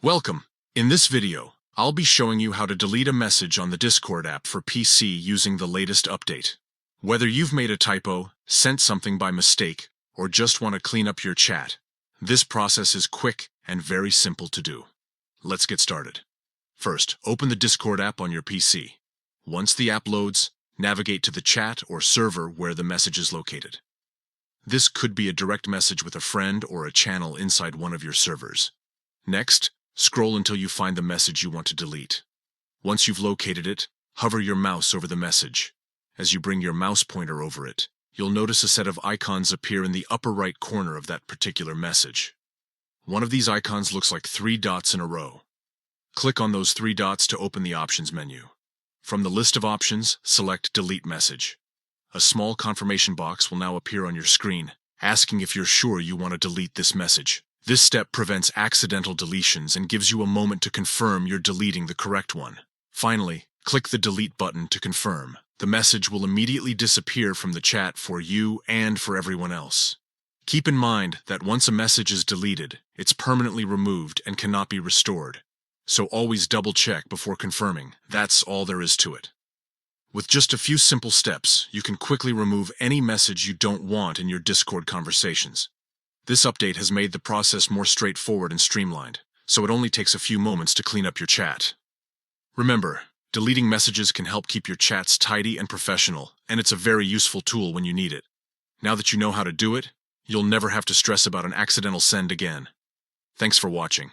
Welcome! In this video, I'll be showing you how to delete a message on the Discord app for PC using the latest update. Whether you've made a typo, sent something by mistake, or just want to clean up your chat, this process is quick and very simple to do. Let's get started. First, open the Discord app on your PC. Once the app loads, navigate to the chat or server where the message is located. This could be a direct message with a friend or a channel inside one of your servers. Next, scroll until you find the message you want to delete. Once you've located it, hover your mouse over the message. As you bring your mouse pointer over it, you'll notice a set of icons appear in the upper right corner of that particular message. One of these icons looks like 3 dots in a row. Click on those 3 dots to open the options menu. From the list of options, select Delete Message. A small confirmation box will now appear on your screen, asking if you're sure you want to delete this message. This step prevents accidental deletions and gives you a moment to confirm you're deleting the correct one. Finally, click the Delete button to confirm. The message will immediately disappear from the chat for you and for everyone else. Keep in mind that once a message is deleted, it's permanently removed and cannot be restored. So always double-check before confirming. That's all there is to it. With just a few simple steps, you can quickly remove any message you don't want in your Discord conversations. This update has made the process more straightforward and streamlined, so it only takes a few moments to clean up your chat. Remember, deleting messages can help keep your chats tidy and professional, and it's a very useful tool when you need it. Now that you know how to do it, you'll never have to stress about an accidental send again. Thanks for watching.